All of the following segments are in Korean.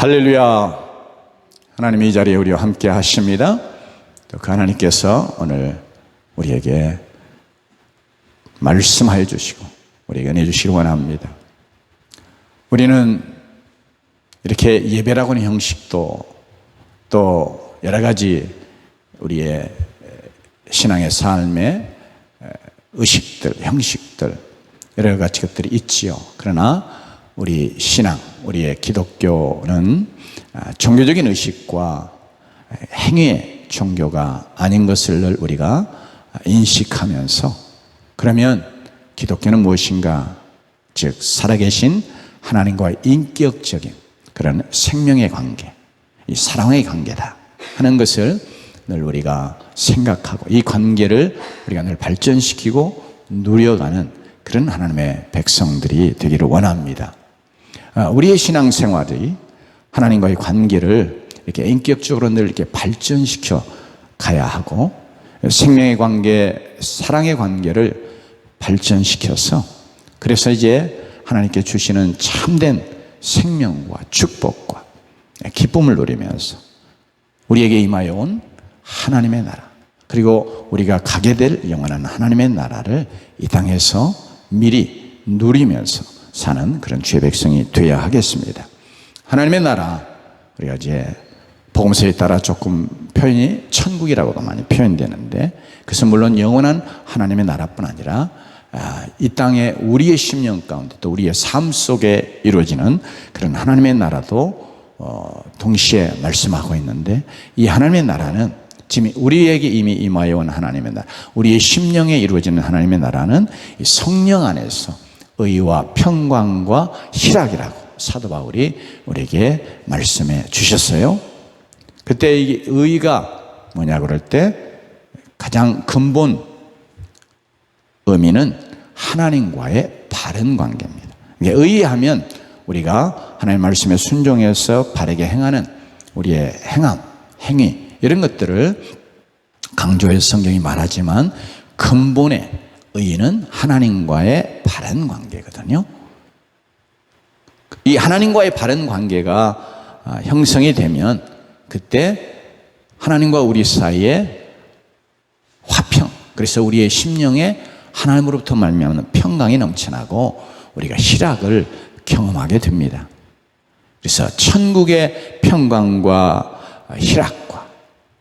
할렐루야. 하나님 이 자리에 우리와 함께 하십니다. 또 그 하나님께서 오늘 우리에게 말씀하여 주시고 우리에게 은혜 주시길 원합니다. 우리는 이렇게 예배라고 하는 형식도 또 여러 가지 우리의 신앙의 삶의 의식들, 형식들 여러 가지 것들이 있지요. 그러나 우리 신앙, 우리의 기독교는 종교적인 의식과 행위의 종교가 아닌 것을 우리가 인식하면서, 그러면 기독교는 무엇인가? 즉 살아계신 하나님과의 인격적인 그런 생명의 관계, 이 사랑의 관계다 하는 것을 늘 우리가 생각하고 이 관계를 우리가 늘 발전시키고 누려가는 그런 하나님의 백성들이 되기를 원합니다. 우리의 신앙생활이 하나님과의 관계를 이렇게 인격적으로 늘 이렇게 발전시켜 가야 하고, 생명의 관계, 사랑의 관계를 발전시켜서, 그래서 이제 하나님께 주시는 참된 생명과 축복과 기쁨을 누리면서 우리에게 임하여 온 하나님의 나라, 그리고 우리가 가게 될 영원한 하나님의 나라를 이 땅에서 미리 누리면서 사는 그런 주의 백성이 되어야 하겠습니다. 하나님의 나라, 우리가 이제 복음서에 따라 조금 표현이 천국이라고도 많이 표현되는데, 그것은 물론 영원한 하나님의 나라뿐 아니라 이 땅에 우리의 심령 가운데 또 우리의 삶 속에 이루어지는 그런 하나님의 나라도 동시에 말씀하고 있는데, 이 하나님의 나라는 지금 우리에게 이미 임하여 온 하나님의 나라, 우리의 심령에 이루어지는 하나님의 나라는 이 성령 안에서 의와 평강과 희락이라고 사도 바울이 우리에게 말씀해 주셨어요. 그때 이 의가 뭐냐 그럴 때 가장 근본 의미는 하나님과의 바른 관계입니다. 의하면 우리가 하나님의 말씀에 순종해서 바르게 행하는 우리의 행함, 행위 이런 것들을 강조해서 성경이 말하지만, 근본의 의는 하나님과의 바른 관계거든요. 이 하나님과의 바른 관계가 형성이 되면 그때 하나님과 우리 사이에 화평, 그래서 우리의 심령에 하나님으로부터 말미암는 평강이 넘쳐나고 우리가 희락을 경험하게 됩니다. 그래서 천국의 평강과 희락과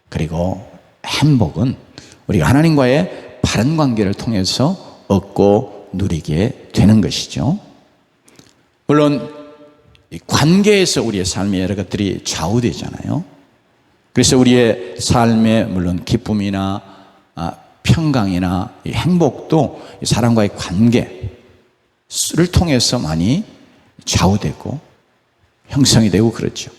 그리고 행복은 우리가 하나님과의 바른 관계를 통해서 얻고 누리게 되는 것이죠. 물론 이 관계에서 우리의 삶의 여러 것들이 좌우되잖아요. 그래서 우리의 삶에 물론 기쁨이나 평강이나 이 행복도 이 사람과의 관계를 통해서 많이 좌우되고 형성이 되고 그렇죠.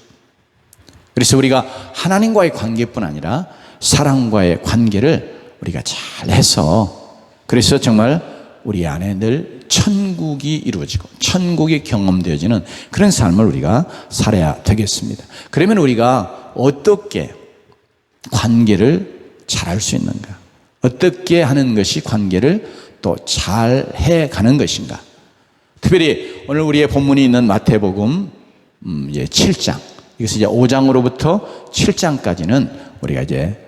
그래서 우리가 하나님과의 관계뿐 아니라 사람과의 관계를 우리가 잘 해서, 그래서 정말 우리 안에 늘 천국이 이루어지고 천국이 경험되어지는 그런 삶을 우리가 살아야 되겠습니다. 그러면 우리가 어떻게 관계를 잘할 수 있는가? 어떻게 하는 것이 관계를 또 잘 해가는 것인가? 특별히 오늘 우리의 본문이 있는 마태복음 7장, 이것은 이제 5장으로부터 7장까지는 우리가 이제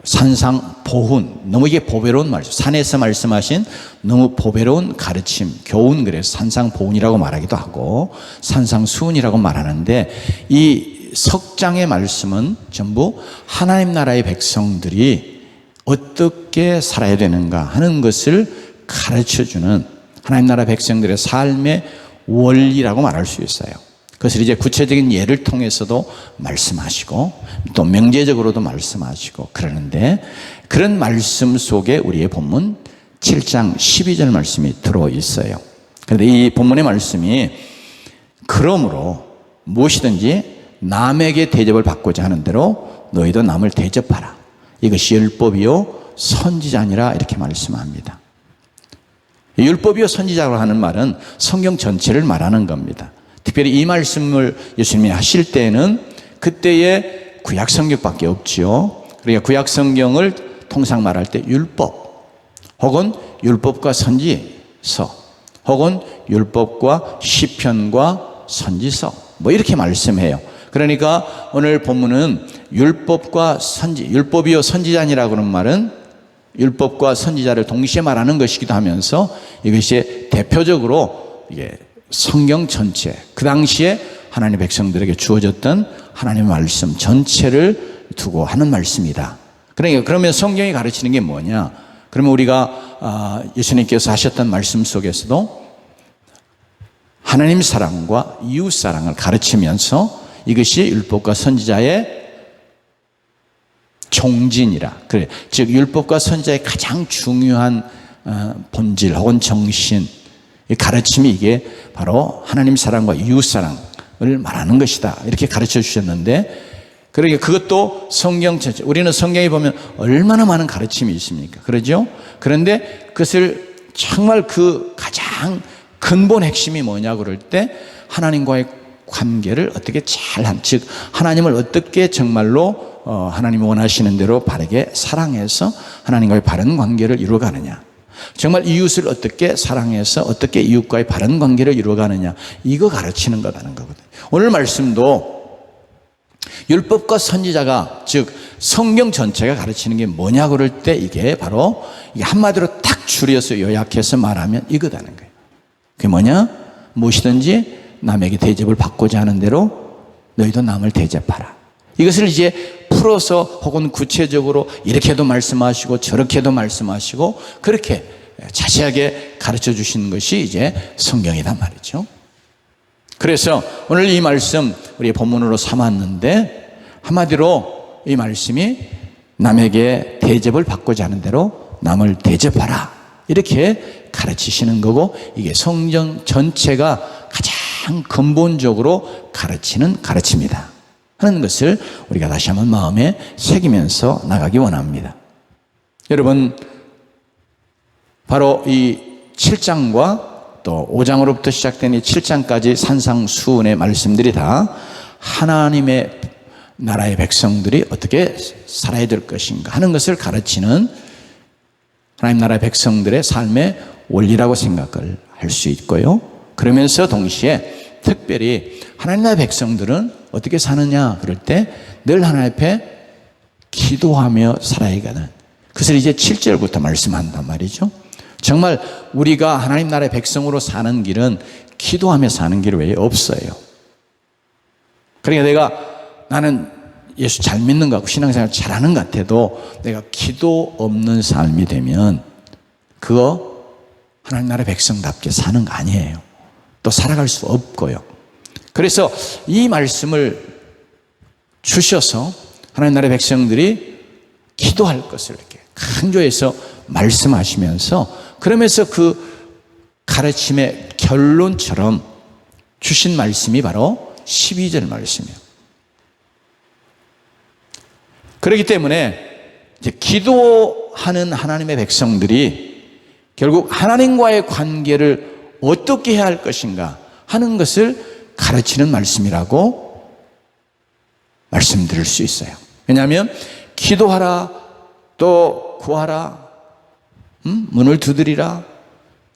산상보훈, 너무 이게 보배로운 말씀, 산에서 말씀하신 너무 보배로운 가르침, 교훈, 그래서 산상보훈이라고 말하기도 하고 산상수훈이라고 말하는데, 이 석장의 말씀은 전부 하나님 나라의 백성들이 어떻게 살아야 되는가 하는 것을 가르쳐주는 하나님 나라 백성들의 삶의 원리라고 말할 수 있어요. 그것을 이제 구체적인 예를 통해서도 말씀하시고 또 명제적으로도 말씀하시고 그러는데, 그런 말씀 속에 우리의 본문 7장 12절 말씀이 들어있어요. 그런데 이 본문의 말씀이, 그러므로 무엇이든지 남에게 대접을 받고자 하는 대로 너희도 남을 대접하라. 이것이 율법이요 선지자니라, 이렇게 말씀합니다. 율법이요 선지자라고 하는 말은 성경 전체를 말하는 겁니다. 특별히 이 말씀을 예수님이 하실 때에는 그때의 구약 성경밖에 없지요. 그러니까 구약 성경을 통상 말할 때 율법 혹은 율법과 선지서 혹은 율법과 시편과 선지서 뭐 이렇게 말씀해요. 그러니까 오늘 본문은 율법과 율법이요 선지자니라고 하는 말은 율법과 선지자를 동시에 말하는 것이기도 하면서 이것이 대표적으로 이게 성경 전체, 그 당시에 하나님의 백성들에게 주어졌던 하나님의 말씀 전체를 두고 하는 말씀이다. 그러니까 그러면 성경이 가르치는 게 뭐냐? 그러면 우리가 예수님께서 하셨던 말씀 속에서도 하나님 사랑과 이웃 사랑을 가르치면서 이것이 율법과 선지자의 종진이라. 그래. 즉 율법과 선지자의 가장 중요한 본질 혹은 정신, 이 가르침이 이게 바로 하나님 사랑과 이웃 사랑을 말하는 것이다. 이렇게 가르쳐 주셨는데, 그러니까 그것도 성경 전체, 우리는 성경에 보면 얼마나 많은 가르침이 있습니까? 그러죠? 그런데 그것을 정말 그 가장 근본 핵심이 뭐냐고 그럴 때 하나님과의 관계를 어떻게 잘한, 즉 하나님을 어떻게 정말로 하나님이 원하시는 대로 바르게 사랑해서 하나님과의 바른 관계를 이루어가느냐, 정말 이웃을 어떻게 사랑해서 어떻게 이웃과의 바른 관계를 이루어가느냐, 이거 가르치는 거라는 거거든요. 오늘 말씀도 율법과 선지자가, 즉 성경 전체가 가르치는 게 뭐냐 그럴 때 이게 바로 이게 한마디로 딱 줄여서 요약해서 말하면 이거다는 거예요. 그게 뭐냐? 무엇이든지 남에게 대접을 받고자 하는 대로 너희도 남을 대접하라. 이것을 이제 풀어서 혹은 구체적으로 이렇게도 말씀하시고 저렇게도 말씀하시고 그렇게 자세하게 가르쳐 주시는 것이 이제 성경이란 말이죠. 그래서 오늘 이 말씀 우리의 본문으로 삼았는데, 한마디로 이 말씀이 남에게 대접을 받고자 하는 대로 남을 대접하라, 이렇게 가르치시는 거고, 이게 성경 전체가 가장 근본적으로 가르치는 가르침이다 하는 것을 우리가 다시 한번 마음에 새기면서 나가기 원합니다. 여러분, 바로 이 7장과 또 5장으로부터 시작된 이 7장까지 산상수훈의 말씀들이 다 하나님의 나라의 백성들이 어떻게 살아야 될 것인가 하는 것을 가르치는 하나님 나라의 백성들의 삶의 원리라고 생각을 할 수 있고요. 그러면서 동시에 특별히 하나님 나라의 백성들은 어떻게 사느냐 그럴 때 늘 하나님 앞에 기도하며 살아야 하는 그것을 이제 7절부터 말씀한단 말이죠. 정말 우리가 하나님 나라의 백성으로 사는 길은 기도하며 사는 길 외에 없어요. 그러니까 나는 예수 잘 믿는 것 같고 신앙생활 잘하는 것 같아도 내가 기도 없는 삶이 되면 그거 하나님 나라의 백성답게 사는 거 아니에요. 또 살아갈 수 없고요. 그래서 이 말씀을 주셔서 하나님 나라의 백성들이 기도할 것을 이렇게 강조해서 말씀하시면서, 그러면서 그 가르침의 결론처럼 주신 말씀이 바로 12절 말씀이에요. 그렇기 때문에 이제 기도하는 하나님의 백성들이 결국 하나님과의 관계를 어떻게 해야 할 것인가 하는 것을 가르치는 말씀이라고 말씀드릴 수 있어요. 왜냐하면 기도하라, 또 구하라, 문을 두드리라,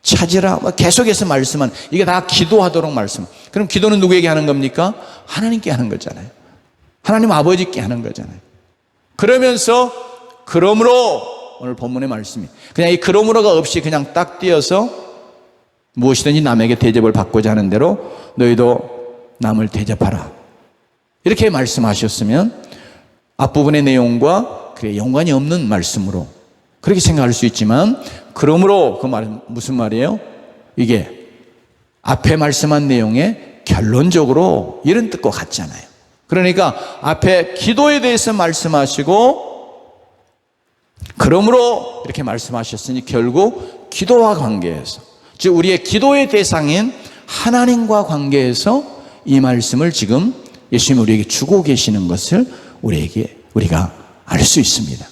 찾으라, 계속해서 말씀은 이게 다 기도하도록 말씀. 그럼 기도는 누구에게 하는 겁니까? 하나님께 하는 거잖아요. 하나님 아버지께 하는 거잖아요. 그러면서 그러므로 오늘 본문의 말씀이 그냥 이 그러므로가 없이 그냥 딱 띄어서 무엇이든지 남에게 대접을 받고자 하는 대로 너희도 남을 대접하라, 이렇게 말씀하셨으면 앞부분의 내용과 그게 연관이 없는 말씀으로 그렇게 생각할 수 있지만, 그러므로 그 말은 무슨 말이에요? 이게 앞에 말씀한 내용의 결론적으로 이런 뜻과 같잖아요. 그러니까 앞에 기도에 대해서 말씀하시고 그러므로 이렇게 말씀하셨으니 결국 기도와 관계에서, 즉 우리의 기도의 대상인 하나님과 관계에서 이 말씀을 지금 예수님이 우리에게 주고 계시는 것을 우리가 알 수 있습니다.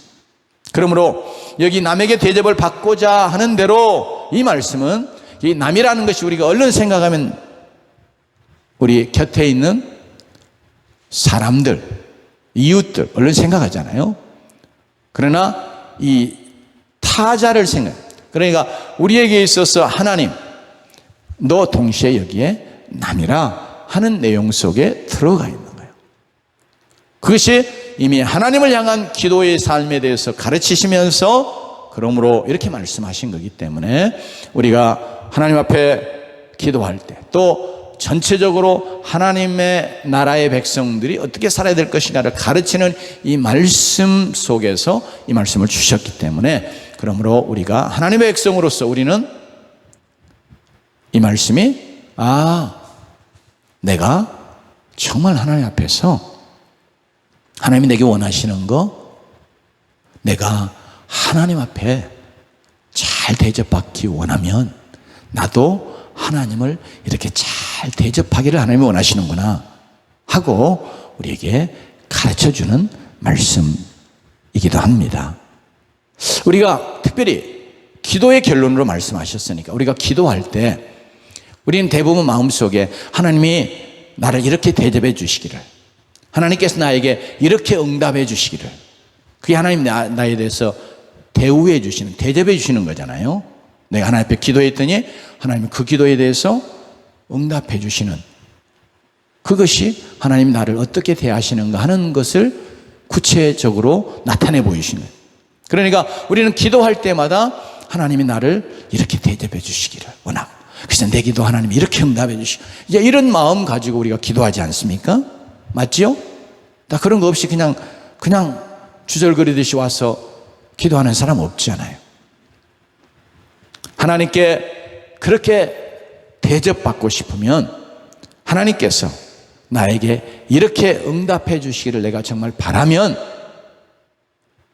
그러므로 여기 남에게 대접을 받고자 하는 대로, 이 말씀은 이 남이라는 것이 우리가 얼른 생각하면 우리 곁에 있는 사람들, 이웃들 얼른 생각하잖아요. 그러나 이 타자를 그러니까 우리에게 있어서 하나님, 너 동시에 여기에 남이라 하는 내용 속에 들어가 있는 거예요. 그것이 이미 하나님을 향한 기도의 삶에 대해서 가르치시면서 그러므로 이렇게 말씀하신 거기 때문에 우리가 하나님 앞에 기도할 때 또 전체적으로 하나님의 나라의 백성들이 어떻게 살아야 될 것이냐를 가르치는 이 말씀 속에서 이 말씀을 주셨기 때문에 그러므로 우리가 하나님의 백성으로서 우리는 이 말씀이 내가 정말 하나님 앞에서 하나님이 내게 원하시는 거 내가 하나님 앞에 잘 대접받기 원하면 나도 하나님을 이렇게 잘 대접하기를 하나님이 원하시는구나 하고 우리에게 가르쳐주는 말씀이기도 합니다. 우리가 특별히 기도의 결론으로 말씀하셨으니까 우리가 기도할 때 우리는 대부분 마음속에 하나님이 나를 이렇게 대접해 주시기를, 하나님께서 나에게 이렇게 응답해 주시기를, 그게 하나님 나에 대해서 대우해 주시는, 대접해 주시는 거잖아요. 내가 하나님 앞에 기도했더니 하나님이 그 기도에 대해서 응답해 주시는, 그것이 하나님이 나를 어떻게 대하시는가 하는 것을 구체적으로 나타내 보이시는 거예요. 그러니까 우리는 기도할 때마다 하나님이 나를 이렇게 대접해 주시기를 원하고, 그래서 내 기도 하나님이 이렇게 응답해 주시고, 이제 이런 마음 가지고 우리가 기도하지 않습니까? 맞지요? 나 그런 거 없이 그냥 주절거리듯이 와서 기도하는 사람 없잖아요. 하나님께 그렇게 대접받고 싶으면 하나님께서 나에게 이렇게 응답해 주시기를 내가 정말 바라면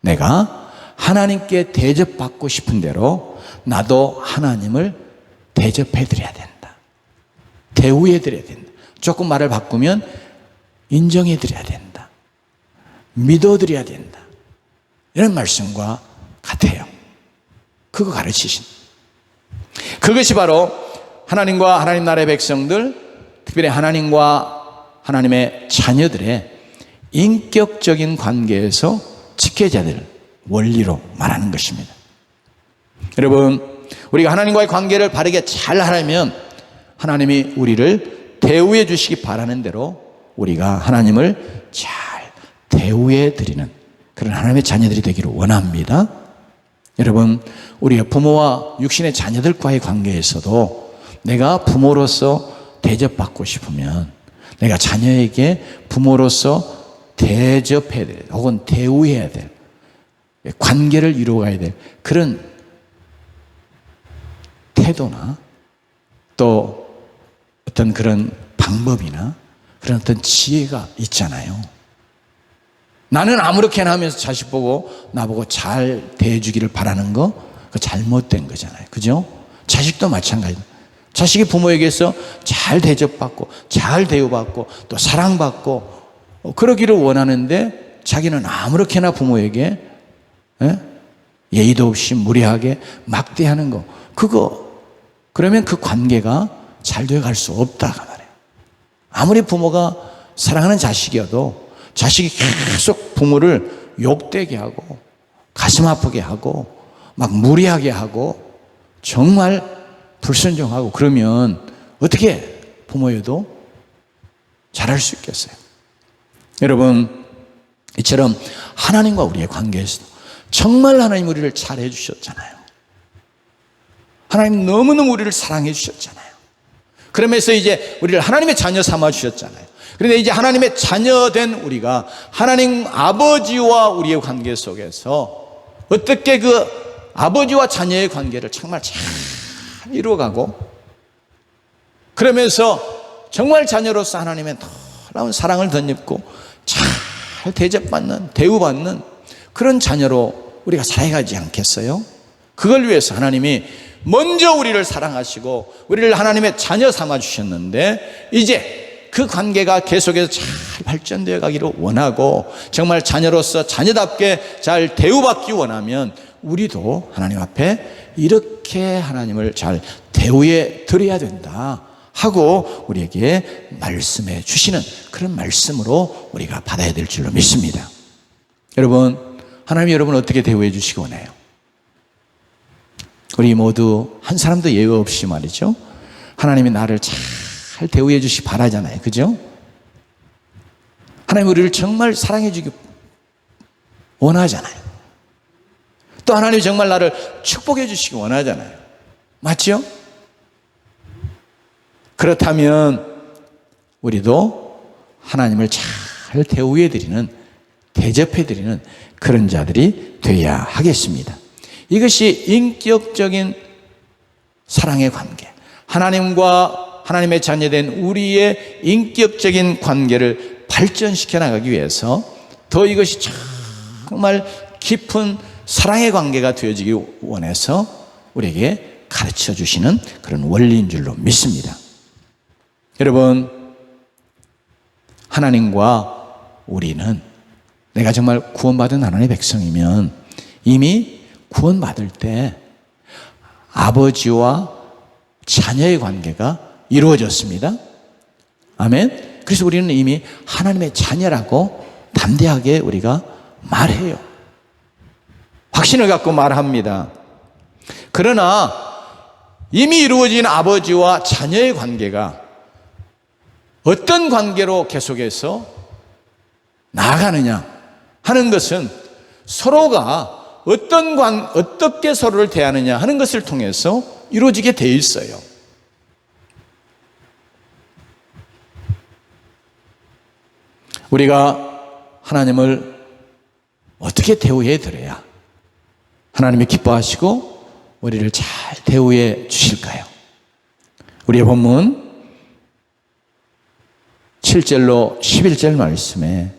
내가 하나님께 대접받고 싶은 대로 나도 하나님을 대접해 드려야 된다. 대우해 드려야 된다. 조금 말을 바꾸면 인정해 드려야 된다. 믿어 드려야 된다. 이런 말씀과 같아요. 그거 가르치신. 그것이 바로 하나님과 하나님 나라의 백성들, 특별히 하나님과 하나님의 자녀들의 인격적인 관계에서 지켜져야 될 원리로 말하는 것입니다. 여러분, 우리가 하나님과의 관계를 바르게 잘 하려면 하나님이 우리를 대우해 주시기 바라는 대로 우리가 하나님을 잘 대우해 드리는 그런 하나님의 자녀들이 되기를 원합니다. 여러분, 우리가 부모와 육신의 자녀들과의 관계에서도 내가 부모로서 대접받고 싶으면 내가 자녀에게 부모로서 대접해야 될 혹은 대우해야 될 관계를 이루어가야 될 그런 태도나 또 어떤 그런 방법이나 그런 어떤 지혜가 있잖아요. 나는 아무렇게나 하면서 자식 보고 나보고 잘 대해주기를 바라는 거 그거 잘못된 거잖아요. 그죠? 자식도 마찬가지다. 자식이 부모에게서 잘 대접받고 잘 대우받고 또 사랑받고 그러기를 원하는데 자기는 아무렇게나 부모에게 예의도 없이 무례하게 막대하는 거, 그러면 그 관계가 잘 되어갈 수 없다 말이에요. 아무리 부모가 사랑하는 자식이어도 자식이 계속 부모를 욕되게 하고 가슴 아프게 하고 막 무례하게 하고 정말 불순종하고 그러면 어떻게 부모여도 잘할 수 있겠어요? 여러분, 이처럼 하나님과 우리의 관계에서도 정말 하나님 우리를 잘해 주셨잖아요. 하나님 너무너무 우리를 사랑해 주셨잖아요. 그러면서 이제 우리를 하나님의 자녀 삼아 주셨잖아요. 그런데 이제 하나님의 자녀된 우리가 하나님 아버지와 우리의 관계 속에서 어떻게 그 아버지와 자녀의 관계를 정말 잘 이루어가고 그러면서 정말 자녀로서 하나님의 놀라운 사랑을 덧입고 잘 대접받는, 대우받는 그런 자녀로 우리가 살아가지 않겠어요? 그걸 위해서 하나님이 먼저 우리를 사랑하시고 우리를 하나님의 자녀 삼아 주셨는데 이제 그 관계가 계속해서 잘 발전되어 가기를 원하고 정말 자녀로서 자녀답게 잘 대우받기 원하면 우리도 하나님 앞에 이렇게 하나님을 잘 대우해 드려야 된다 하고 우리에게 말씀해 주시는 그런 말씀으로 우리가 받아야 될 줄로 믿습니다. 여러분, 하나님이 여러분을 어떻게 대우해 주시기 원해요? 우리 모두 한 사람도 예외 없이 말이죠, 하나님이 나를 잘 잘 대우해 주시 바라잖아요. 그죠? 하나님 우리를 정말 사랑해 주기 원하잖아요. 또 하나님이 정말 나를 축복해 주시기 원하잖아요. 맞죠? 그렇다면 우리도 하나님을 잘 대우해 드리는, 대접해 드리는 그런 자들이 되어야 하겠습니다. 이것이 인격적인 사랑의 관계, 하나님과 하나님의 자녀된 우리의 인격적인 관계를 발전시켜 나가기 위해서 더 이것이 정말 깊은 사랑의 관계가 되어지기 원해서 우리에게 가르쳐 주시는 그런 원리인 줄로 믿습니다. 여러분, 하나님과 우리는, 내가 정말 구원받은 하나님의 백성이면 이미 구원받을 때 아버지와 자녀의 관계가 이루어졌습니다. 아멘. 그래서 우리는 이미 하나님의 자녀라고 담대하게 우리가 말해요. 확신을 갖고 말합니다. 그러나 이미 이루어진 아버지와 자녀의 관계가 어떤 관계로 계속해서 나아가느냐 하는 것은 서로가 어떻게 서로를 대하느냐 하는 것을 통해서 이루어지게 되어 있어요. 우리가 하나님을 어떻게 대우해 드려야 하나님이 기뻐하시고 우리를 잘 대우해 주실까요? 우리의 본문 7절로 11절 말씀에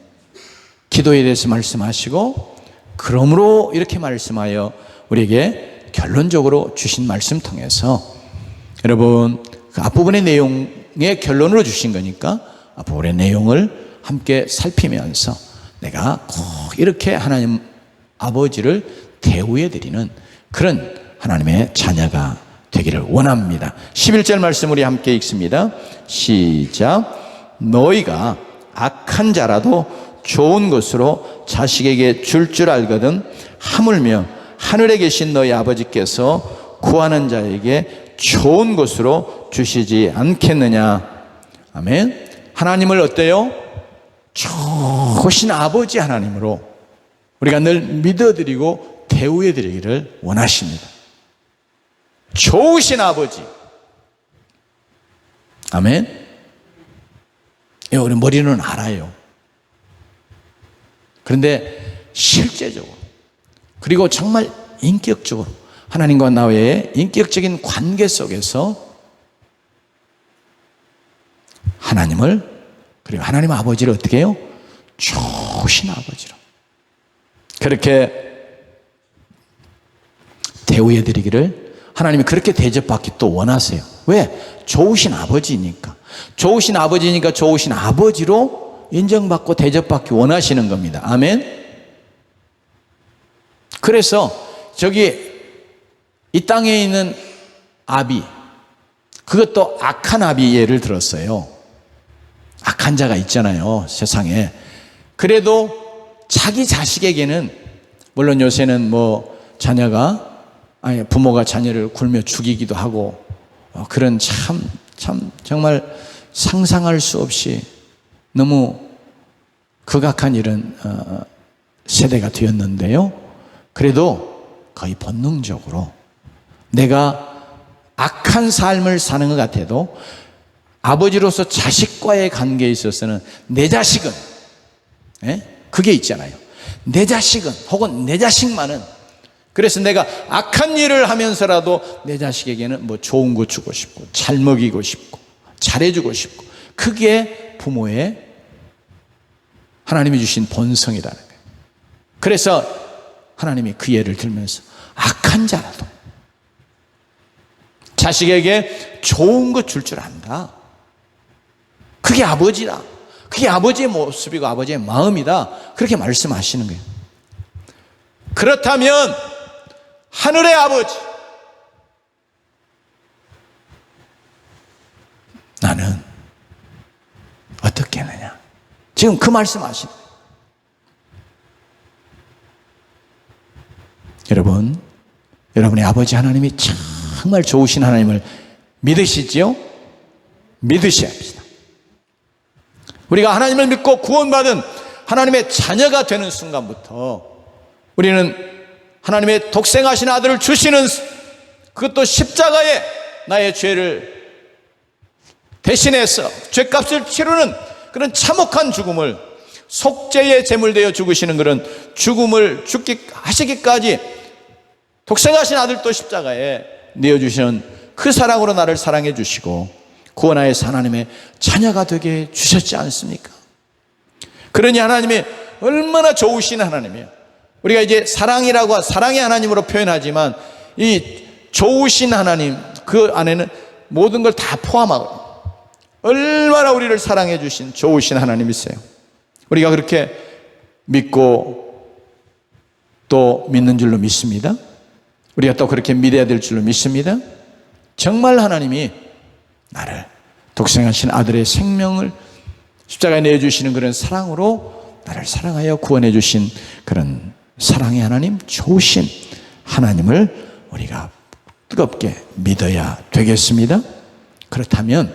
기도에 대해서 말씀하시고, 그러므로 이렇게 말씀하여 우리에게 결론적으로 주신 말씀 통해서, 여러분 그 앞부분의 내용의 결론으로 주신 거니까 앞부분의 내용을 함께 살피면서 내가 꼭 이렇게 하나님 아버지를 대우해 드리는 그런 하나님의 자녀가 되기를 원합니다. 11절 말씀 우리 함께 읽습니다. 시작. 너희가 악한 자라도 좋은 것으로 자식에게 줄 알거든 하물며 하늘에 계신 너희 아버지께서 구하는 자에게 좋은 것으로 주시지 않겠느냐. 아멘. 하나님을 어때요? 좋으신 아버지 하나님으로 우리가 늘 믿어드리고 대우해드리기를 원하십니다. 좋으신 아버지. 아멘. 우리 머리는 알아요. 그런데 실제적으로, 그리고 정말 인격적으로 하나님과 나와의 인격적인 관계 속에서 하나님을, 그리고 하나님 아버지를 어떻게 해요? 좋으신 아버지로 그렇게 대우해 드리기를 하나님이 그렇게 대접받기 또 원하세요. 왜? 좋으신 아버지니까. 좋으신 아버지니까 좋으신 아버지로 인정받고 대접받기 원하시는 겁니다. 아멘. 그래서 저기 이 땅에 있는 아비, 그것도 악한 아비 예를 들었어요. 악한 자가 있잖아요, 세상에. 그래도 자기 자식에게는, 물론 요새는 뭐 자녀가, 아니 부모가 자녀를 굴며 죽이기도 하고 그런 참 정말 상상할 수 없이 너무 극악한 이런 세대가 되었는데요. 그래도 거의 본능적으로 내가 악한 삶을 사는 것 같아도 아버지로서 자식과의 관계에 있어서는 내 자식은, 그게 있잖아요. 내 자식은, 혹은 내 자식만은, 그래서 내가 악한 일을 하면서라도 내 자식에게는 뭐 좋은 거 주고 싶고 잘 먹이고 싶고 잘해주고 싶고, 그게 부모의 하나님이 주신 본성이라는 거예요. 그래서 하나님이 그 예를 들면서 악한 자라도 자식에게 좋은 거 줄 줄 안다. 그게 아버지다. 그게 아버지의 모습이고 아버지의 마음이다. 그렇게 말씀하시는 거예요. 그렇다면 하늘의 아버지, 나는 어떻게 하느냐. 지금 그 말씀하시는 거예요. 여러분, 여러분의 아버지 하나님이 정말 좋으신 하나님을 믿으시지요? 믿으셔야 합니다. 우리가 하나님을 믿고 구원받은 하나님의 자녀가 되는 순간부터 우리는 하나님의 독생하신 아들을 주시는, 그것도 십자가에 나의 죄를 대신해서 죄값을 치르는 그런 참혹한 죽음을, 속죄의 제물 되어 죽으시는 그런 죽음을 하시기까지 독생하신 아들도 십자가에 내어주시는 그 사랑으로 나를 사랑해 주시고 구원하여서 하나님의 자녀가 되게 해 주셨지 않습니까? 그러니 하나님이 얼마나 좋으신 하나님이에요. 우리가 이제 사랑이라고 사랑의 하나님으로 표현하지만 이 좋으신 하나님, 그 안에는 모든 걸 다 포함하고 얼마나 우리를 사랑해 주신 좋으신 하나님이세요. 우리가 그렇게 믿고 또 믿는 줄로 믿습니다. 우리가 또 그렇게 믿어야 될 줄로 믿습니다. 정말 하나님이 나를 독생하신 아들의 생명을 십자가에 내어주시는 그런 사랑으로 나를 사랑하여 구원해 주신 그런 사랑의 하나님, 좋으신 하나님을 우리가 뜨겁게 믿어야 되겠습니다. 그렇다면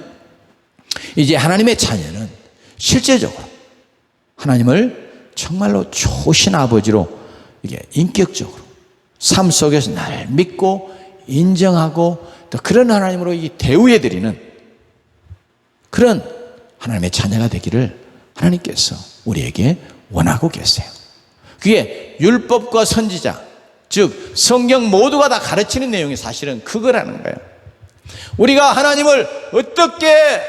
이제 하나님의 자녀는 실제적으로 하나님을 정말로 좋으신 아버지로 이게 인격적으로 삶 속에서 나를 믿고 인정하고 또 그런 하나님으로 이 대우해드리는 그런 하나님의 자녀가 되기를 하나님께서 우리에게 원하고 계세요. 그게 율법과 선지자, 즉 성경 모두가 다 가르치는 내용이 사실은 그거라는 거예요. 우리가 하나님을 어떻게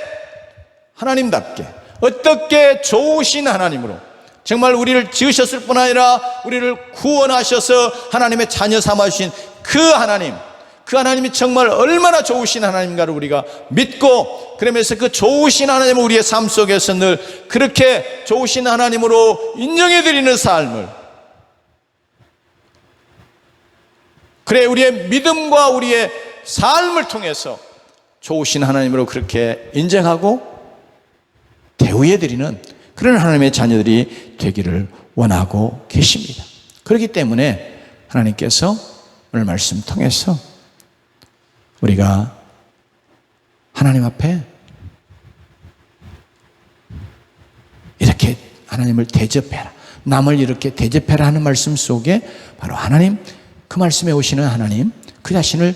하나님답게, 어떻게 좋으신 하나님으로 정말 우리를 지으셨을 뿐 아니라 우리를 구원하셔서 하나님의 자녀 삼아주신 그 하나님, 그 하나님이 정말 얼마나 좋으신 하나님인가를 우리가 믿고, 그러면서 그 좋으신 하나님을 우리의 삶 속에서 늘 그렇게 좋으신 하나님으로 인정해드리는 삶을, 그래 우리의 믿음과 우리의 삶을 통해서 좋으신 하나님으로 그렇게 인정하고 대우해드리는 그런 하나님의 자녀들이 되기를 원하고 계십니다. 그렇기 때문에 하나님께서 오늘 말씀 통해서 우리가 하나님 앞에 이렇게 하나님을 대접해라, 남을 이렇게 대접해라 하는 말씀 속에 바로 하나님, 그 말씀에 오시는 하나님 그 자신을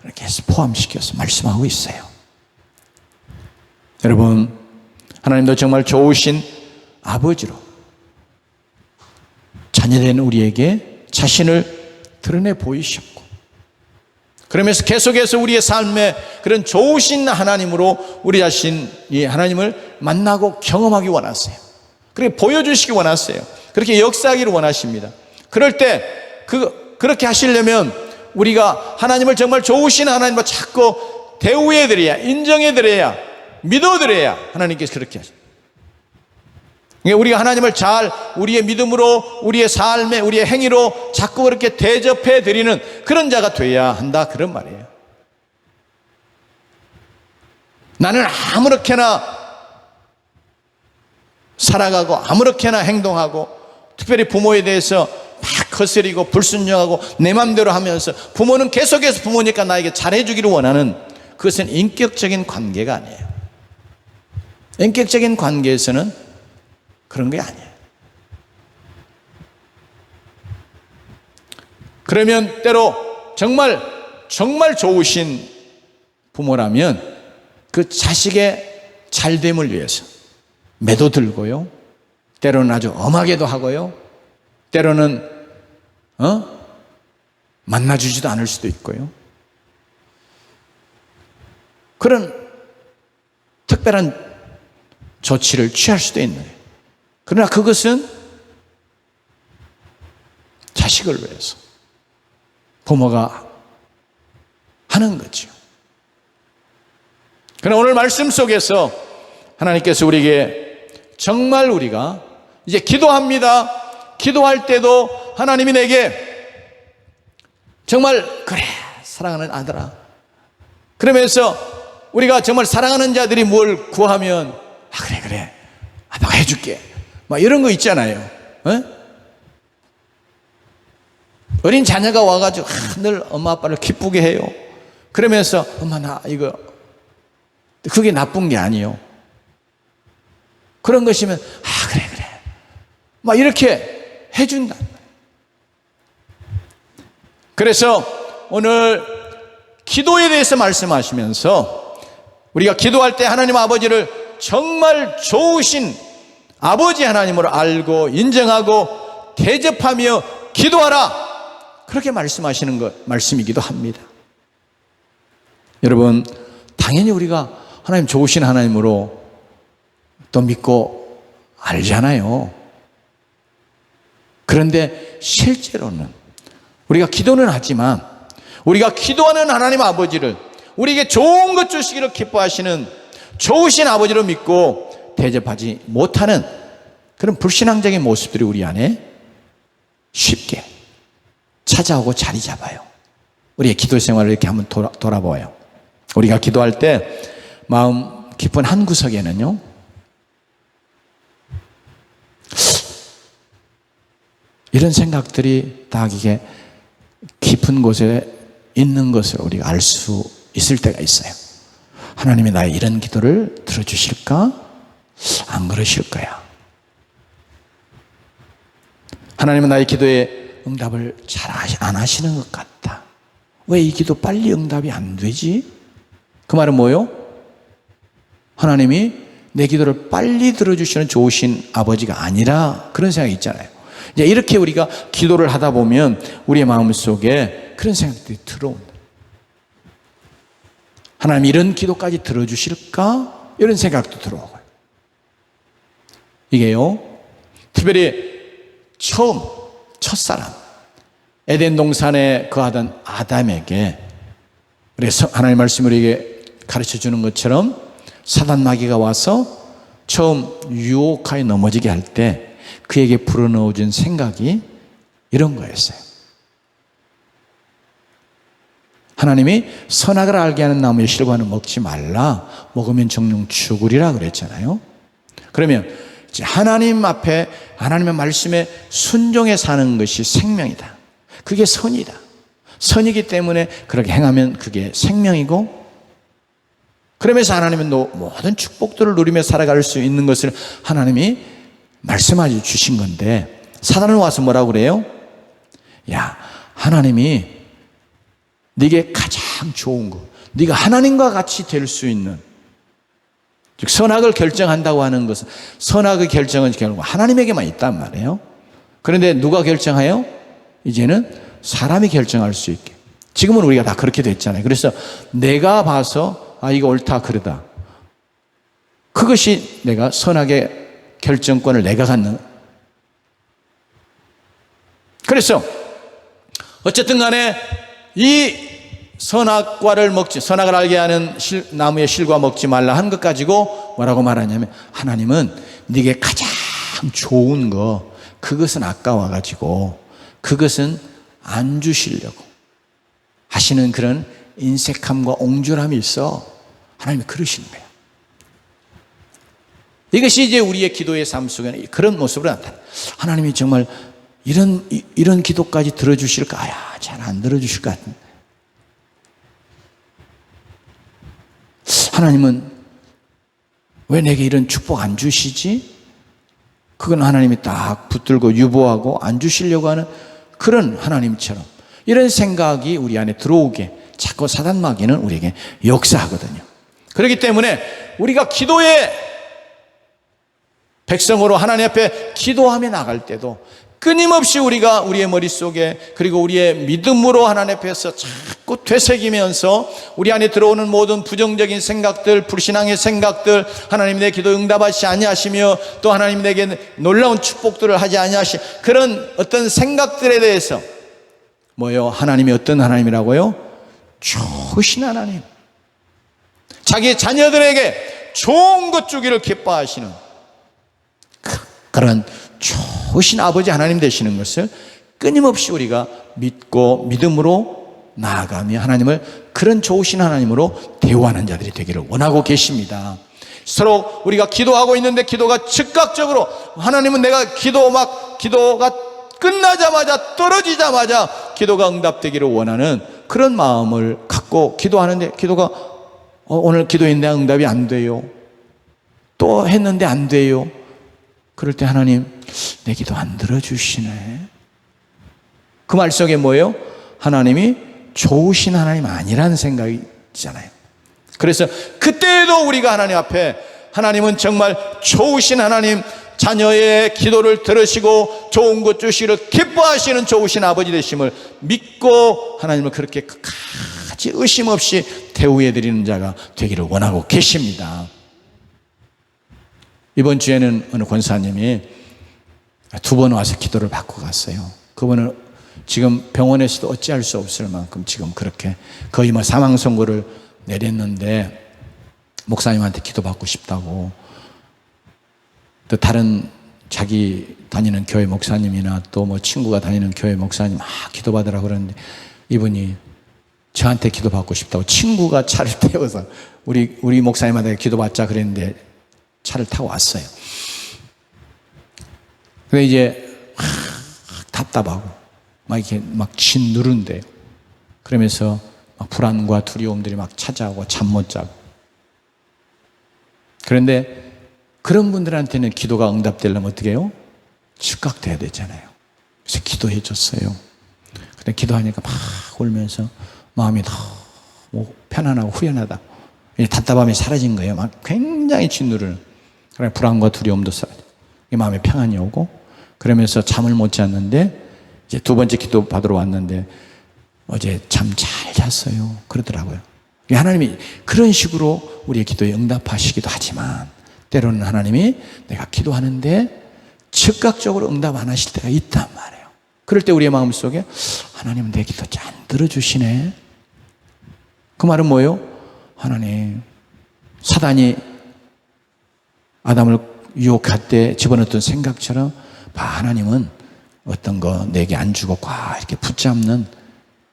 이렇게 포함시켜서 말씀하고 있어요. 여러분, 하나님도 정말 좋으신 아버지로 자녀된 우리에게 자신을 드러내 보이셨고, 그러면서 계속해서 우리의 삶에 그런 좋으신 하나님으로 우리 자신이 하나님을 만나고 경험하기 원하세요. 그렇게 보여주시기 원하세요. 그렇게 역사하기를 원하십니다. 그럴 때 그렇게 하시려면 우리가 하나님을 정말 좋으신 하나님으로 자꾸 대우해드려야, 인정해드려야, 믿어드려야 하나님께서 그렇게 하십니다. 우리가 하나님을 잘 우리의 믿음으로, 우리의 삶에, 우리의 행위로 자꾸 그렇게 대접해 드리는 그런 자가 돼야 한다, 그런 말이에요. 나는 아무렇게나 살아가고 아무렇게나 행동하고 특별히 부모에 대해서 막 거스리고 불순종하고 내 맘대로 하면서 부모는 계속해서 부모니까 나에게 잘해주기를 원하는, 그것은 인격적인 관계가 아니에요. 인격적인 관계에서는 그런 게 아니에요. 그러면 때로 정말 좋으신 부모라면 그 자식의 잘됨을 위해서 매도 들고요, 때로는 아주 엄하게도 하고요, 때로는 만나주지도 않을 수도 있고요, 그런 특별한 조치를 취할 수도 있는 거예요. 그러나 그것은 자식을 위해서 부모가 하는 거죠. 그러나 오늘 말씀 속에서 하나님께서 우리에게 정말 우리가 이제 기도합니다. 기도할 때도 하나님이 내게 정말 그래 사랑하는 아들아, 그러면서 우리가 정말 사랑하는 자들이 뭘 구하면 그래 아빠가 해줄게 막 이런 거 있잖아요. 어린 자녀가 와가지고 늘 엄마 아빠를 기쁘게 해요. 그러면서 엄마 나 이거 그게 나쁜 게 아니에요. 그런 것이면 그래 막 이렇게 해준다. 그래서 오늘 기도에 대해서 말씀하시면서 우리가 기도할 때 하나님 아버지를 정말 좋으신 아버지 하나님으로 알고 인정하고 대접하며 기도하라, 그렇게 말씀하시는 말씀이기도 합니다. 여러분, 당연히 우리가 하나님 좋으신 하나님으로 또 믿고 알잖아요. 그런데 실제로는 우리가 기도는 하지만 우리가 기도하는 하나님 아버지를 우리에게 좋은 것 주시기를 기뻐하시는 좋으신 아버지로 믿고 대접하지 못하는 그런 불신앙적인 모습들이 우리 안에 쉽게 찾아오고 자리 잡아요. 우리의 기도 생활을 이렇게 한번 돌아봐요. 우리가 기도할 때 마음 깊은 한 구석에는요, 이런 생각들이 다 이게 깊은 곳에 있는 것을 우리가 알 수 있을 때가 있어요. 하나님이 나의 이런 기도를 들어주실까? 안 그러실 거야. 하나님은 나의 기도에 응답을 잘 안 하시는 것 같다. 왜 이 기도 빨리 응답이 안 되지? 그 말은 뭐요? 하나님이 내 기도를 빨리 들어주시는 좋으신 아버지가 아니라, 그런 생각이 있잖아요. 이제 이렇게 우리가 기도를 하다 보면 우리의 마음속에 그런 생각들이 들어온다. 하나님 이런 기도까지 들어주실까? 이런 생각도 들어오고요. 이게요, 특별히 첫사람 에덴 동산에 거하던 아담에게 그래서 하나님 말씀을 우리에게 가르쳐 주는 것처럼 사단 마귀가 와서 처음 유혹하여 넘어지게 할 때 그에게 불어넣어준 생각이 이런 거였어요. 하나님이 선악을 알게 하는 나무의 실과는 먹지 말라, 먹으면 정령 죽으리라 그랬잖아요. 그러면 이제 하나님 앞에 하나님의 말씀에 순종해 사는 것이 생명이다. 그게 선이다. 선이기 때문에 그렇게 행하면 그게 생명이고, 그러면서 하나님은 모든 축복들을 누리며 살아갈 수 있는 것을 하나님이 말씀하여 주신 건데, 사단은 와서 뭐라고 그래요? 야, 하나님이 네게 가장 좋은 거, 네가 하나님과 같이 될 수 있는, 즉 선악을 결정한다고 하는 것은, 선악의 결정은 결국 하나님에게만 있단 말이에요. 그런데 누가 결정해요? 이제는 사람이 결정할 수 있게. 지금은 우리가 다 그렇게 됐잖아요. 그래서 내가 봐서 이거 옳다 그러다, 그것이 내가 선악의 결정권을 내가 갖는. 그래서 어쨌든 간에 이 선악을 알게 하는 나무의 실과 먹지 말라 한 것 가지고 뭐라고 말하냐면, 하나님은 네게 가장 좋은 거, 그것은 아까워가지고 그것은 안 주시려고 하시는 그런 인색함과 옹졸함이 있어. 하나님이 그러시는 거예요. 이것이 이제 우리의 기도의 삶 속에는 그런 모습으로 나타나요. 하나님이 정말 이런 기도까지 들어주실까? 잘 안 들어주실 것 같은데. 하나님은 왜 내게 이런 축복 안 주시지? 그건 하나님이 딱 붙들고 유보하고 안 주시려고 하는 그런 하나님처럼, 이런 생각이 우리 안에 들어오게 자꾸 사단 마귀는 우리에게 역사하거든요. 그렇기 때문에 우리가 기도의 백성으로 하나님 앞에 기도하며 나갈 때도 끊임없이 우리가 우리의 머릿속에, 그리고 우리의 믿음으로 하나님 앞에서 자꾸 되새기면서 우리 안에 들어오는 모든 부정적인 생각들, 불신앙의 생각들, 하나님 내 기도 응답하시 아니하시며 또 하나님 내게 놀라운 축복들을 하지 아니하시, 그런 어떤 생각들에 대해서 뭐요? 하나님이 어떤 하나님이라고요? 좋으신 하나님, 자기 자녀들에게 좋은 것 주기를 기뻐하시는 그런 좋으신 아버지 하나님 되시는 것을 끊임없이 우리가 믿고 믿음으로 나아가며 하나님을 그런 좋으신 하나님으로 대우하는 자들이 되기를 원하고 계십니다. 서로 우리가 기도하고 있는데 기도가 즉각적으로, 하나님은 내가 기도가 끝나자마자 떨어지자마자 기도가 응답되기를 원하는 그런 마음을 갖고 기도하는데 기도가 오늘 기도했는데 응답이 안 돼요. 또 했는데 안 돼요. 그럴 때 하나님, 내 기도 안 들어주시네. 그 말 속에 뭐예요? 하나님이 좋으신 하나님 아니라는 생각이 있잖아요. 그래서 그때에도 우리가 하나님 앞에, 하나님은 정말 좋으신 하나님, 자녀의 기도를 들으시고 좋은 것 주시기를 기뻐하시는 좋으신 아버지 되심을 믿고 하나님을 그렇게 끝까지 의심 없이 대우해 드리는 자가 되기를 원하고 계십니다. 이번 주에는 어느 권사님이 2번 와서 기도를 받고 갔어요. 그분은 지금 병원에서도 어찌할 수 없을 만큼 지금 그렇게 거의 뭐 사망 선고를 내렸는데 목사님한테 기도받고 싶다고, 또 다른 자기 다니는 교회 목사님이나 또 뭐 친구가 다니는 교회 목사님 막 기도받으라 그러는데 이분이 저한테 기도받고 싶다고 친구가 차를 태워서 우리 목사님한테 기도받자 그랬는데 차를 타고 왔어요. 근데 이제 답답하고 막 이렇게 막 짓누른대요. 그러면서 막 불안과 두려움들이 막 찾아오고 잠 못 자고. 그런데 그런 분들한테는 기도가 응답되려면 어떻게 해요? 즉각 돼야 되잖아요. 그래서 기도해 줬어요. 근데 기도하니까 막 울면서 마음이 너무 편안하고 후련하다. 답답함이 사라진 거예요. 막 굉장히 짓누르는. 그래 불안과 두려움도 사라져. 마음에 평안이 오고, 그러면서 잠을 못 잤는데 이제 2번째 기도 받으러 왔는데 어제 잠 잘 잤어요. 그러더라고요. 하나님이 그런 식으로 우리의 기도에 응답하시기도 하지만 때로는 하나님이 내가 기도하는데 즉각적으로 응답 안 하실 때가 있단 말이에요. 그럴 때 우리의 마음속에 하나님은 내 기도 잘 들어주시네. 그 말은 뭐예요? 하나님, 사단이 아담을 유혹할 때 집어넣었던 생각처럼 하나님은 어떤 거 내게 안 주고 꽉 이렇게 붙잡는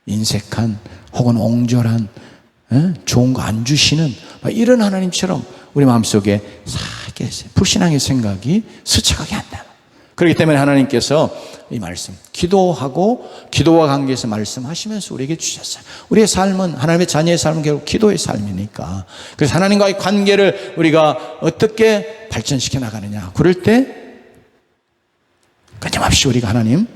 인색한 혹은 옹졸한 좋은 거 안 주시는 이런 하나님처럼 우리 마음속에 살게 불신앙의 생각이 스쳐가게 한다. 그렇기 때문에 하나님께서 이 말씀, 기도하고 기도와 관계에서 말씀하시면서 우리에게 주셨어요. 우리의 삶은, 하나님의 자녀의 삶은 결국 기도의 삶이니까. 그래서 하나님과의 관계를 우리가 어떻게 발전시켜 나가느냐. 그럴 때 끊임없이 우리가 하나님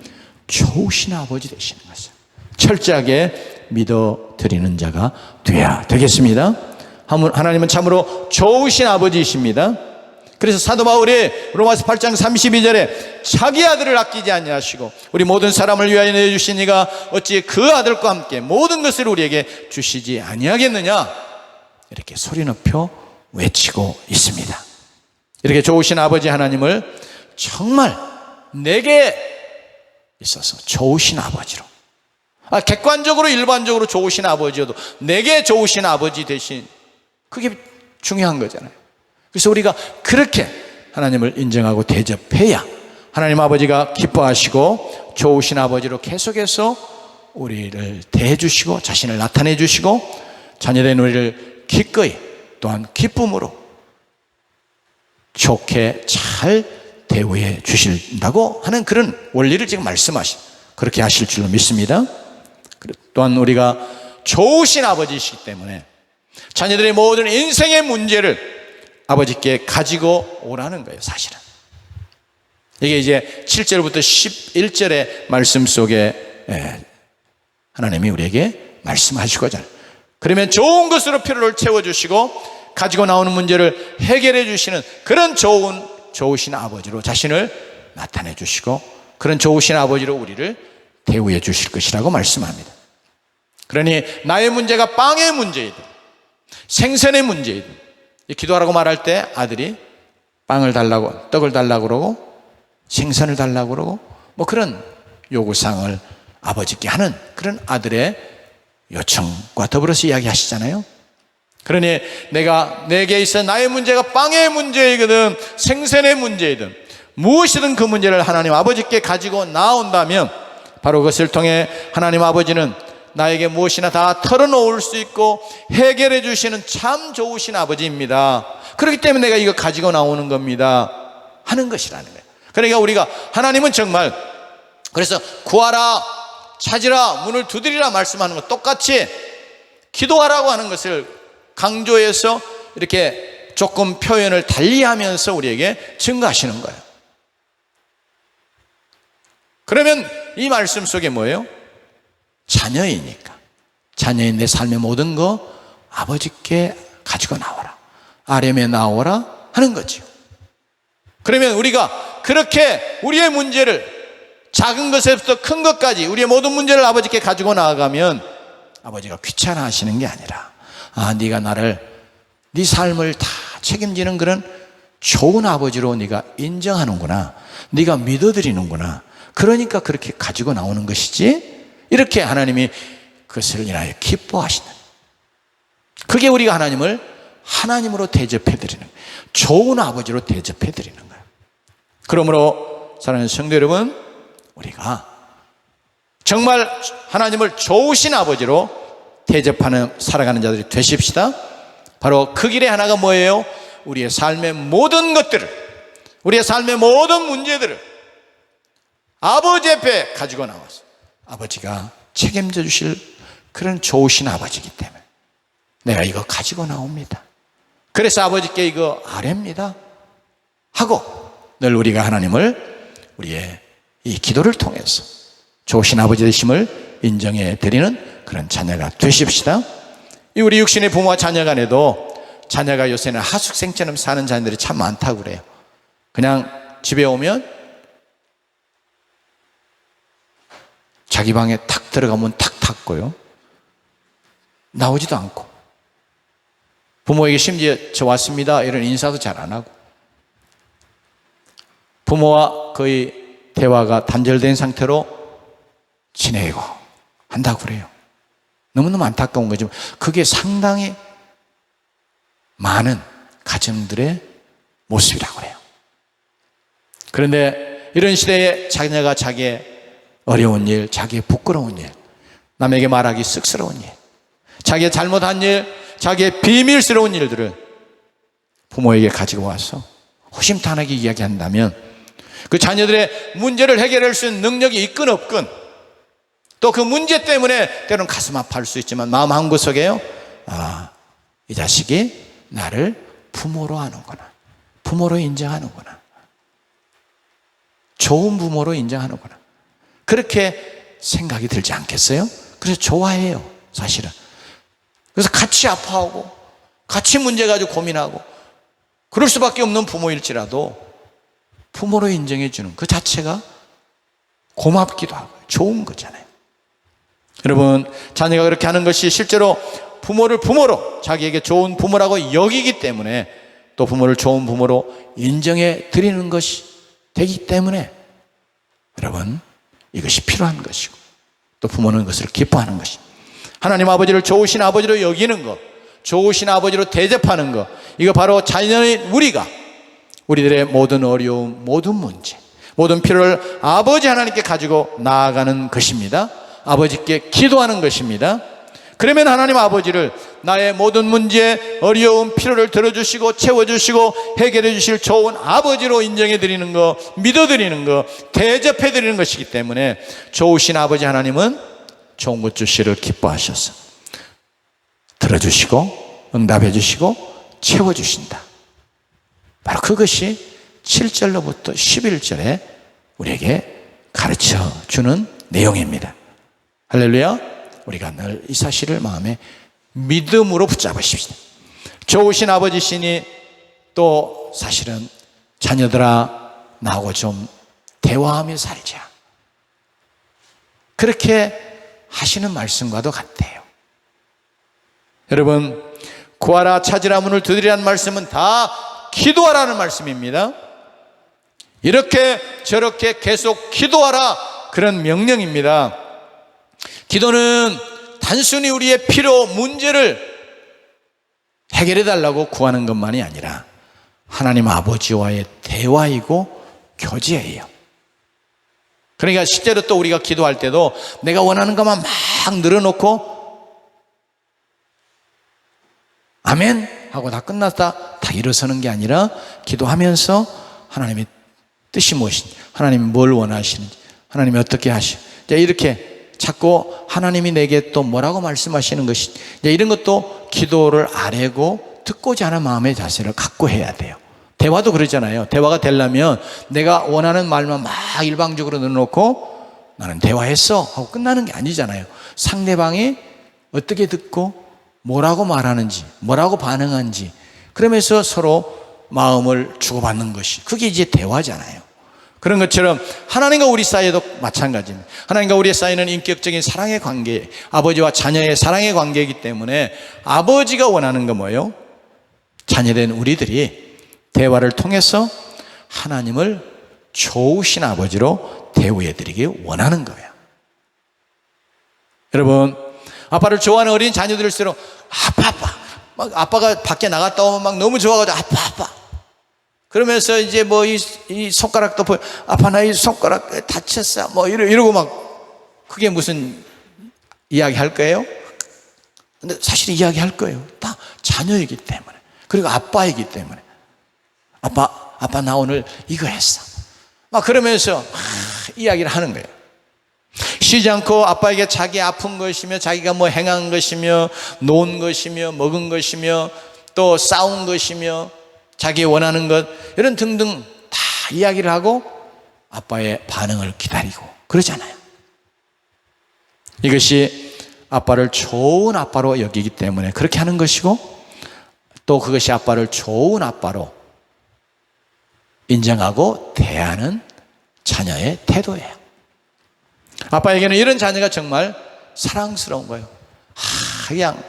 좋으신 아버지 되시는 것을 철저하게 믿어드리는 자가 되어야 되겠습니다. 하나님은 참으로 좋으신 아버지이십니다. 그래서 사도 바울이 로마서 8장 32절에 자기 아들을 아끼지 아니하시고 우리 모든 사람을 위하여 내주신 이가 어찌 그 아들과 함께 모든 것을 우리에게 주시지 아니하겠느냐, 이렇게 소리 높여 외치고 있습니다. 이렇게 좋으신 아버지 하나님을 정말 내게 있어서 좋으신 아버지로, 객관적으로 일반적으로 좋으신 아버지여도 내게 좋으신 아버지 대신, 그게 중요한 거잖아요. 그래서 우리가 그렇게 하나님을 인정하고 대접해야 하나님 아버지가 기뻐하시고 좋으신 아버지로 계속해서 우리를 대해주시고 자신을 나타내 주시고 자녀된 우리를 기꺼이 또한 기쁨으로 좋게 잘 대우해 주신다고 하는 그런 원리를 지금 말씀하신, 그렇게 하실 줄로 믿습니다. 또한 우리가 좋으신 아버지이시기 때문에 자녀들의 모든 인생의 문제를 아버지께 가지고 오라는 거예요. 사실은 이게 이제 7절부터 11절의 말씀 속에 하나님이 우리에게 말씀하시고자, 그러면 좋은 것으로 필요를 채워주시고 가지고 나오는 문제를 해결해 주시는 그런 좋으신 아버지로 자신을 나타내 주시고 그런 좋으신 아버지로 우리를 대우해 주실 것이라고 말씀합니다. 그러니 나의 문제가 빵의 문제이든 생선의 문제이든, 기도하라고 말할 때 아들이 빵을 달라고, 떡을 달라고 그러고 생선을 달라고 그러고 뭐 그런 요구사항을 아버지께 하는 그런 아들의 요청과 더불어서 이야기하시잖아요. 그러니 내게 있어 나의 문제가 빵의 문제이거든 생선의 문제이든 무엇이든 그 문제를 하나님 아버지께 가지고 나온다면 바로 그것을 통해 하나님 아버지는 나에게 무엇이나 다 털어놓을 수 있고 해결해 주시는 참 좋으신 아버지입니다. 그렇기 때문에 내가 이거 가지고 나오는 겁니다 하는 것이라는 거예요. 그러니까 우리가 하나님은 정말, 그래서 구하라 찾으라 문을 두드리라 말씀하는 것 똑같이 기도하라고 하는 것을 강조해서 이렇게 조금 표현을 달리하면서 우리에게 증거하시는 거예요. 그러면 이 말씀 속에 뭐예요? 자녀이니까. 자녀인 내 삶의 모든 거 아버지께 가지고 나와라, 아뢰며 나오라 하는 거죠. 그러면 우리가 그렇게 우리의 문제를 작은 것에서부터 큰 것까지 우리의 모든 문제를 아버지께 가지고 나아가면 아버지가 귀찮아 하시는 게 아니라, 네가 나를, 네 삶을 다 책임지는 그런 좋은 아버지로 네가 인정하는구나, 네가 믿어드리는구나, 그러니까 그렇게 가지고 나오는 것이지, 이렇게 하나님이 그것을 인하여 기뻐하시는, 그게 우리가 하나님을 하나님으로 대접해드리는 거예요. 좋은 아버지로 대접해드리는 거예요. 그러므로 사랑하는 성도 여러분, 우리가 정말 하나님을 좋으신 아버지로 대접하는 살아가는 자들이 되십시다. 바로 그 길의 하나가 뭐예요? 우리의 삶의 모든 것들을, 우리의 삶의 모든 문제들을 아버지 앞에 가지고 나와서 아버지가 책임져 주실 그런 좋으신 아버지이기 때문에 내가 이거 가지고 나옵니다. 그래서 아버지께 이거 아뢰입니다 하고 늘 우리가 하나님을 우리의 이 기도를 통해서 좋으신 아버지 되심을 인정해 드리는 그런 자녀가 되십시다. 우리 육신의 부모와 자녀 간에도 자녀가 요새는 하숙생처럼 사는 자녀들이 참 많다고 그래요. 그냥 집에 오면 자기 방에 탁 들어가면 탁 닫고요, 나오지도 않고, 부모에게 심지어 저 왔습니다 이런 인사도 잘 안 하고, 부모와 거의 대화가 단절된 상태로 지내고 한다고 그래요. 너무너무 안타까운 거죠. 그게 상당히 많은 가정들의 모습이라고 해요. 그런데 이런 시대에 자녀가 자기의 어려운 일, 자기의 부끄러운 일, 남에게 말하기 쑥스러운 일, 자기의 잘못한 일, 자기의 비밀스러운 일들을 부모에게 가지고 와서 호심탄회하게 이야기한다면 그 자녀들의 문제를 해결할 수 있는 능력이 있건 없건, 또 그 문제 때문에 때로는 가슴 아파할 수 있지만 마음 한구석에요, 이 자식이 나를 부모로 하는구나, 부모로 인정하는구나, 좋은 부모로 인정하는구나, 그렇게 생각이 들지 않겠어요? 그래서 좋아해요, 사실은. 그래서 같이 아파하고 같이 문제 가지고 고민하고 그럴 수밖에 없는 부모일지라도 부모로 인정해 주는 그 자체가 고맙기도 하고 좋은 거잖아요. 여러분, 자녀가 그렇게 하는 것이 실제로 부모를 부모로, 자기에게 좋은 부모라고 여기기 때문에, 또 부모를 좋은 부모로 인정해 드리는 것이 되기 때문에 여러분, 이것이 필요한 것이고, 또 부모는 그것을 기뻐하는 것이, 하나님 아버지를 좋으신 아버지로 여기는 것, 좋으신 아버지로 대접하는 것, 이거 바로 자녀인 우리가 우리들의 모든 어려움, 모든 문제, 모든 필요를 아버지 하나님께 가지고 나아가는 것입니다. 아버지께 기도하는 것입니다. 그러면 하나님 아버지를 나의 모든 문제, 어려움, 필요를 들어주시고 채워주시고 해결해 주실 좋은 아버지로 인정해 드리는 것, 믿어 드리는 것, 대접해 드리는 것이기 때문에 좋으신 아버지 하나님은 좋은 것 주시를 기뻐하셔서 들어주시고 응답해 주시고 채워주신다. 바로 그것이 7절로부터 11절에 우리에게 가르쳐 주는 내용입니다. 할렐루야. 우리가 늘 이 사실을 마음에 믿음으로 붙잡으십시다. 좋으신 아버지시니 또 사실은 자녀들아 나하고 좀 대화하며 살자, 그렇게 하시는 말씀과도 같아요. 여러분, 구하라 찾으라 문을 두드리라는 말씀은 다 기도하라는 말씀입니다. 이렇게 저렇게 계속 기도하라, 그런 명령입니다. 기도는 단순히 우리의 필요, 문제를 해결해 달라고 구하는 것만이 아니라 하나님 아버지와의 대화이고 교제예요. 그러니까 실제로 또 우리가 기도할 때도 내가 원하는 것만 막 늘어놓고 아멘 하고 다 끝났다 다 일어서는 게 아니라, 기도하면서 하나님의 뜻이 무엇인지, 하나님이 뭘 원하시는지, 하나님이 어떻게 하시는지, 이렇게 자꾸 하나님이 내게 또 뭐라고 말씀하시는 것이, 이제 이런 것도 기도를 아뢰고 듣고자 하는 마음의 자세를 갖고 해야 돼요. 대화도 그러잖아요. 대화가 되려면 내가 원하는 말만 막 일방적으로 넣어놓고 나는 대화했어 하고 끝나는 게 아니잖아요. 상대방이 어떻게 듣고 뭐라고 말하는지, 뭐라고 반응하는지, 그러면서 서로 마음을 주고받는 것이, 그게 이제 대화잖아요. 그런 것처럼 하나님과 우리 사이에도 마찬가지입니다. 하나님과 우리 사이는 인격적인 사랑의 관계, 아버지와 자녀의 사랑의 관계이기 때문에 아버지가 원하는 건 뭐예요? 자녀된 우리들이 대화를 통해서 하나님을 좋으신 아버지로 대우해드리기 원하는 거예요. 여러분, 아빠를 좋아하는 어린 자녀들일수록 아빠 막 아빠가 밖에 나갔다 오면 막 너무 좋아가지고 아빠 그러면서 이제 뭐 이 손가락도 보여, 아빠 나 이 손가락 다쳤어 뭐 이러고 막, 그게 무슨 이야기 할 거예요? 근데 사실 이야기 할 거예요. 다 자녀이기 때문에, 그리고 아빠이기 때문에. 아빠 나 오늘 이거 했어 막 그러면서 이야기를 하는 거예요. 쉬지 않고 아빠에게 자기 아픈 것이며, 자기가 뭐 행한 것이며, 놓은 것이며, 먹은 것이며, 또 싸운 것이며, 자기 원하는 것, 이런 등등 다 이야기를 하고 아빠의 반응을 기다리고 그러잖아요. 이것이 아빠를 좋은 아빠로 여기기 때문에 그렇게 하는 것이고, 또 그것이 아빠를 좋은 아빠로 인정하고 대하는 자녀의 태도예요. 아빠에게는 이런 자녀가 정말 사랑스러운 거예요. 그냥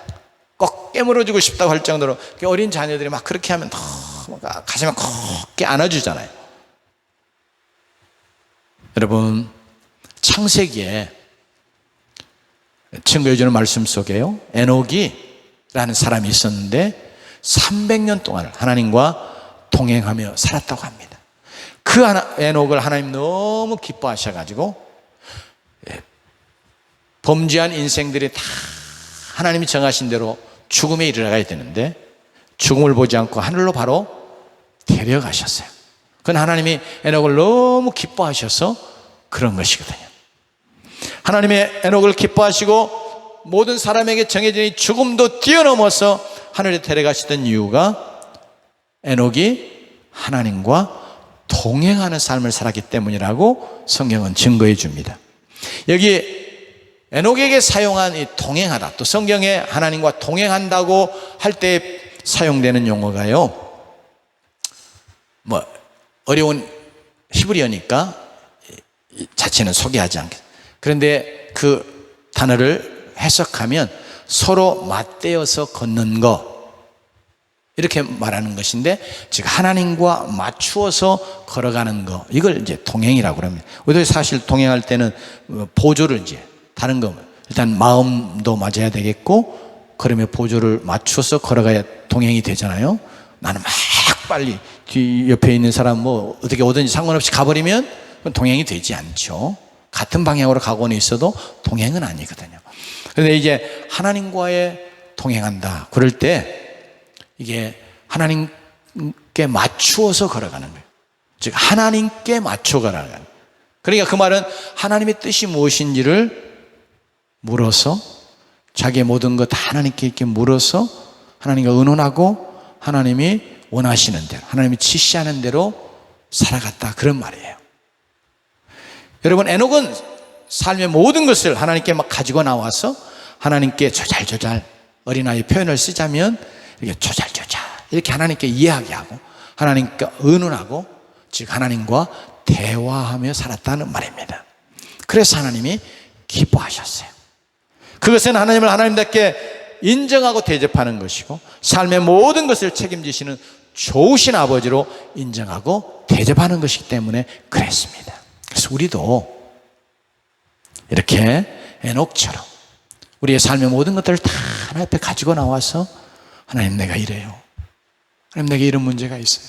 꼭 깨물어주고 싶다고 할 정도로, 어린 자녀들이 막 그렇게 하면 너무 가슴에 꼭 안아주잖아요. 여러분, 창세기에 증거해주는 말씀 속에요, 에녹이라는 사람이 있었는데 300년 동안 하나님과 동행하며 살았다고 합니다. 그 에녹을 하나님 너무 기뻐하셔가지고 범죄한 인생들이 다 하나님이 정하신 대로 죽음에 이르러가야 되는데 죽음을 보지 않고 하늘로 바로 데려가셨어요. 그건 하나님이 에녹을 너무 기뻐하셔서 그런 것이거든요. 하나님의 에녹을 기뻐하시고 모든 사람에게 정해진 이 죽음도 뛰어넘어서 하늘에 데려가시던 이유가 에녹이 하나님과 동행하는 삶을 살았기 때문이라고 성경은 증거해 줍니다. 여기 에녹에게 사용한 이 동행하다, 또 성경에 하나님과 동행한다고 할 때 사용되는 용어가요, 뭐 어려운 히브리어니까 자체는 소개하지 않겠습니다. 그런데 그 단어를 해석하면 서로 맞대어서 걷는 것, 이렇게 말하는 것인데, 즉 하나님과 맞추어서 걸어가는 것, 이걸 이제 동행이라고 합니다. 우리도 사실 동행할 때는 보조를 이제 다른 거, 일단 마음도 맞아야 되겠고, 그러면 보조를 맞춰서 걸어가야 동행이 되잖아요. 나는 막 빨리 뒤 옆에 있는 사람 뭐 어떻게 오든지 상관없이 가버리면 동행이 되지 않죠. 같은 방향으로 가고는 있어도 동행은 아니거든요. 그런데 이제 하나님과의 동행한다 그럴 때 이게 하나님께 맞추어서 걸어가는 거예요. 즉 하나님께 맞춰 걸어가는 거예요. 그러니까 그 말은 하나님의 뜻이 무엇인지를 물어서, 자기의 모든 것 다 하나님께 이렇게 물어서 하나님과 의논하고 하나님이 원하시는 대로, 하나님이 지시하는 대로 살아갔다, 그런 말이에요. 여러분, 에녹은 삶의 모든 것을 하나님께 막 가지고 나와서 하나님께 조잘조잘, 어린아이 표현을 쓰자면 이렇게 조잘조잘 이렇게 하나님께 이야기하고 하나님과 의논하고, 즉 하나님과 대화하며 살았다는 말입니다. 그래서 하나님이 기뻐하셨어요. 그것은 하나님을 하나님답게 인정하고 대접하는 것이고, 삶의 모든 것을 책임지시는 좋으신 아버지로 인정하고 대접하는 것이기 때문에 그랬습니다. 그래서 우리도 이렇게 에녹처럼 우리의 삶의 모든 것들을 다 하나님 앞에 가지고 나와서, 하나님 내가 이래요, 하나님 내가 이런 문제가 있어요,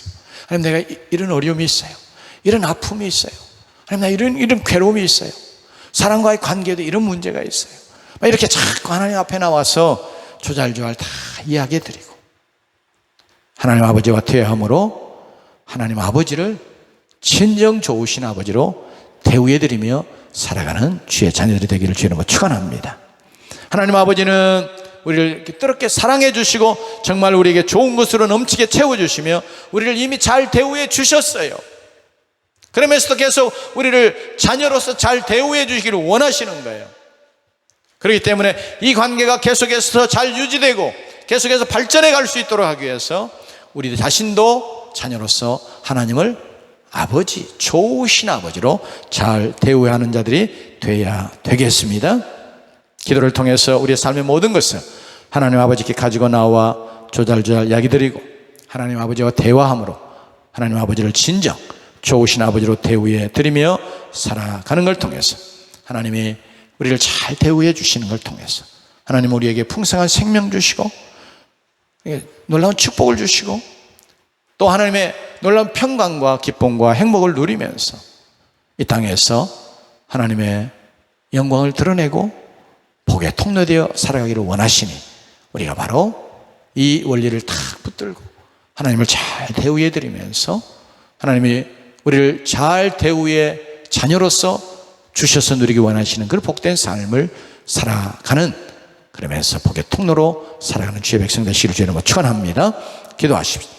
하나님 내가 이런 어려움이 있어요, 이런 아픔이 있어요, 하나님 나 이런 괴로움이 있어요, 사람과의 관계도 이런 문제가 있어요, 이렇게 자꾸 하나님 앞에 나와서 조잘조잘 다 이야기해드리고 하나님 아버지와 대화함으로 하나님 아버지를 진정 좋으신 아버지로 대우해드리며 살아가는 주의 자녀들이 되기를 주의 이름으로 축원합니다. 하나님 아버지는 우리를 이렇게 뜨겁게 사랑해 주시고 정말 우리에게 좋은 것으로 넘치게 채워주시며 우리를 이미 잘 대우해 주셨어요. 그러면서도 계속 우리를 자녀로서 잘 대우해 주시기를 원하시는 거예요. 그렇기 때문에 이 관계가 계속해서 잘 유지되고 계속해서 발전해 갈 수 있도록 하기 위해서 우리 자신도 자녀로서 하나님을 아버지, 좋으신 아버지로 잘 대우해야 하는 자들이 돼야 되겠습니다. 기도를 통해서 우리의 삶의 모든 것을 하나님 아버지께 가지고 나와 조잘조잘 이야기 드리고 하나님 아버지와 대화함으로 하나님 아버지를 진정 좋으신 아버지로 대우해 드리며 살아가는 걸 통해서 하나님이 우리를 잘 대우해 주시는 걸 통해서 하나님 우리에게 풍성한 생명 주시고 놀라운 축복을 주시고 또 하나님의 놀라운 평강과 기쁨과 행복을 누리면서 이 땅에서 하나님의 영광을 드러내고 복의 통로되어 살아가기를 원하시니 우리가 바로 이 원리를 탁 붙들고 하나님을 잘 대우해 드리면서 하나님이 우리를 잘 대우해 자녀로서 주셔서 누리기 원하시는 그 복된 삶을 살아가는 그러면서 복의 통로로 살아가는 주의 백성 되시기를 주의 이름으로 축원합니다. 기도하십시오.